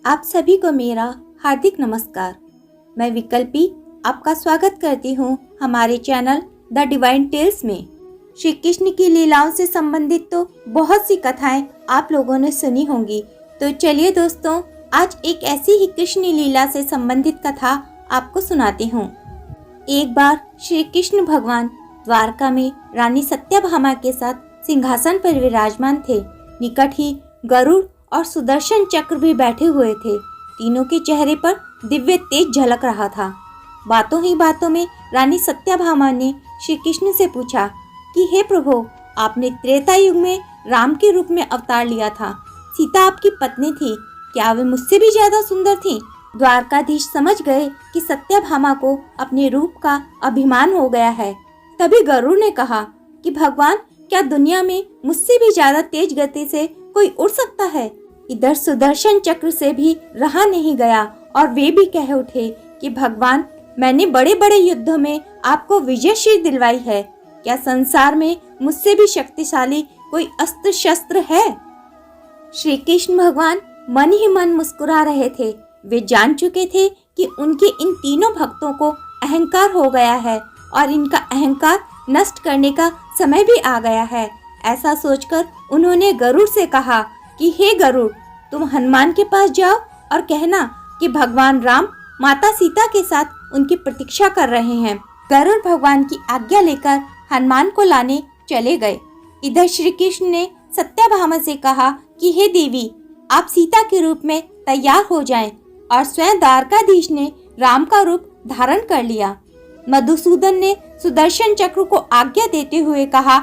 आप सभी को मेरा हार्दिक नमस्कार। मैं विकल्पी आपका स्वागत करती हूँ हमारे चैनल द डिवाइन टेल्स में। श्री कृष्ण की लीलाओं से संबंधित तो बहुत सी कथाएं आप लोगों ने सुनी होंगी। तो चलिए दोस्तों, आज एक ऐसी ही कृष्ण लीला से संबंधित कथा आपको सुनाती हूँ। एक बार श्री कृष्ण भगवान द्वारका में रानी सत्यभामा के साथ सिंहासन पर विराजमान थे। निकट ही गरुड़ और सुदर्शन चक्र भी बैठे हुए थे। तीनों के चेहरे पर दिव्य तेज झलक रहा था। बातों ही बातों में रानी सत्यभामा ने श्री कृष्ण से पूछा कि हे प्रभु, आपने त्रेता युग में राम के रूप में अवतार लिया था। सीता आपकी पत्नी थी, क्या वे मुझसे भी ज्यादा सुंदर थी? द्वारकाधीश समझ गए कि सत्यभामा को अपने रूप का अभिमान हो गया है। तभी गरुड़ ने कहा कि भगवान, क्या दुनिया में मुझसे भी ज्यादा तेज गति से कोई उड़ सकता है? इधर सुदर्शन चक्र से भी रहा नहीं गया और वे भी कह उठे कि भगवान, मैंने बड़े बड़े युद्धों में आपको विजयश्री दिलवाई है। क्या संसार में मुझसे भी शक्तिशाली कोई अस्त्र शस्त्र है? श्री कृष्ण भगवान मन ही मन मुस्कुरा रहे थे। वे जान चुके थे कि उनके इन तीनों भक्तों को अहंकार हो गया है और इनका अहंकार नष्ट करने का समय भी आ गया है। ऐसा सोचकर उन्होंने गरुड़ से कहा कि हे गरुड़, तुम हनुमान के पास जाओ और कहना कि भगवान राम माता सीता के साथ उनकी प्रतीक्षा कर रहे हैं। गरुड़ भगवान की आज्ञा लेकर हनुमान को लाने चले गए। इधर श्री कृष्ण ने सत्यभामा से कहा कि हे देवी, आप सीता के रूप में तैयार हो जाएं। और स्वयं द्वारकाधीश ने राम का रूप धारण कर लिया। मधुसूदन ने सुदर्शन चक्र को आज्ञा देते हुए कहा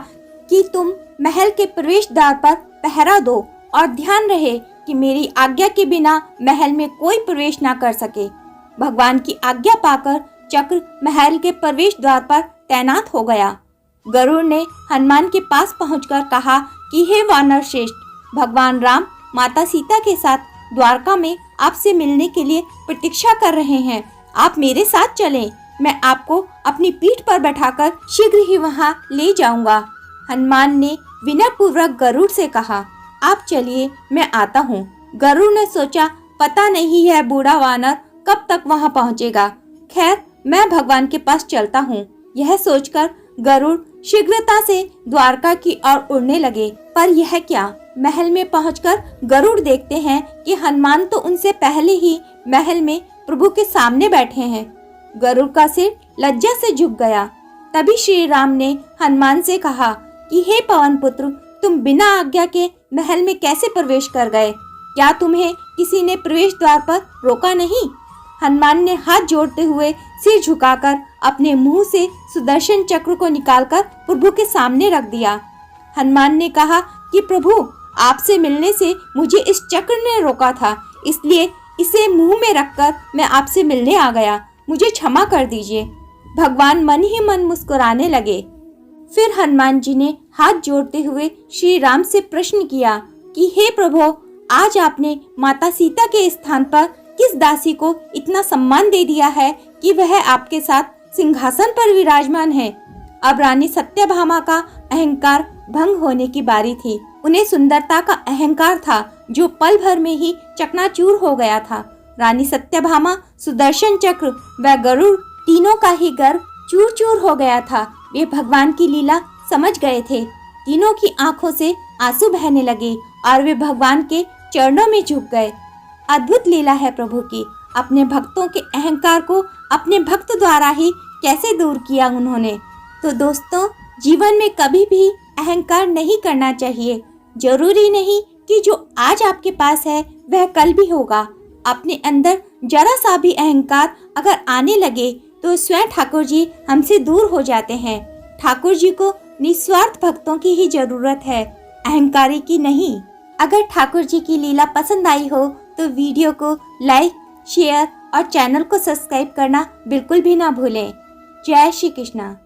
कि तुम महल के प्रवेश द्वार पर पहरा दो और ध्यान रहे कि मेरी आज्ञा के बिना महल में कोई प्रवेश ना कर सके। भगवान की आज्ञा पाकर चक्र महल के प्रवेश द्वार पर तैनात हो गया। गरुड़ ने हनुमान के पास पहुंचकर कहा कि हे वानर श्रेष्ठ, भगवान राम माता सीता के साथ द्वारका में आपसे मिलने के लिए प्रतीक्षा कर रहे हैं। आप मेरे साथ चलें, मैं आपको अपनी पीठ पर बैठाकर शीघ्र ही वहां ले जाऊंगा। हनुमान ने विनयपूर्वक गरुड़ से कहा, आप चलिए, मैं आता हूँ। गरुड़ ने सोचा, पता नहीं है बूढ़ा वानर कब तक वहां पहुँचेगा। खैर, मैं भगवान के पास चलता हूँ। यह सोचकर गरुड़ शीघ्रता से द्वारका की ओर उड़ने लगे। पर यह क्या, महल में पहुंचकर गरुड़ देखते हैं कि हनुमान तो उनसे पहले ही महल में प्रभु के सामने बैठे हैं। गरुड़ का सिर लज्जा से झुक गया। तभी श्री राम ने हनुमान से कहा कि हे पवन पुत्र, तुम बिना आज्ञा के महल में कैसे प्रवेश कर गए? क्या तुम्हें किसी ने प्रवेश द्वार पर रोका नहीं? हनुमान ने हाथ जोड़ते हुए सिर झुकाकर अपने मुंह से सुदर्शन चक्र को निकालकर प्रभु के सामने रख दिया। हनुमान ने कहा कि प्रभु, आपसे मिलने से मुझे इस चक्र ने रोका था, इसलिए इसे मुंह में रखकर मैं आपसे मिलने आ गया। मुझे क्षमा कर दीजिए। भगवान मन ही मन मुस्कुराने लगे। फिर हनुमान जी ने हाथ जोड़ते हुए श्री राम से प्रश्न किया कि हे प्रभु, आज आपने माता सीता के स्थान पर किस दासी को इतना सम्मान दे दिया है कि वह आपके साथ सिंहासन पर विराजमान है? अब रानी सत्यभामा का अहंकार भंग होने की बारी थी। उन्हें सुंदरता का अहंकार था जो पल भर में ही चकनाचूर हो गया था। रानी सत्यभामा, सुदर्शन चक्र व गरुड़ तीनों का ही गर्व चूर चूर हो गया था। वे भगवान की लीला समझ गए थे। तीनों की आंखों से आंसू बहने लगे और वे भगवान के चरणों में झुक गए। अद्भुत लीला है प्रभु की। अपने भक्तों के अहंकार को अपने भक्त द्वारा ही कैसे दूर किया उन्होंने। तो दोस्तों, जीवन में कभी भी अहंकार नहीं करना चाहिए। जरूरी नहीं कि जो आज आपके पास है वह कल भी होगा। अपने अंदर जरा सा भी अहंकार अगर आने लगे तो स्वयं ठाकुर जी हमसे दूर हो जाते हैं। ठाकुर जी को निस्वार्थ भक्तों की ही जरूरत है, अहंकारी की नहीं। अगर ठाकुर जी की लीला पसंद आई हो तो वीडियो को लाइक, शेयर और चैनल को सब्सक्राइब करना बिल्कुल भी ना भूलें। जय श्री कृष्णा।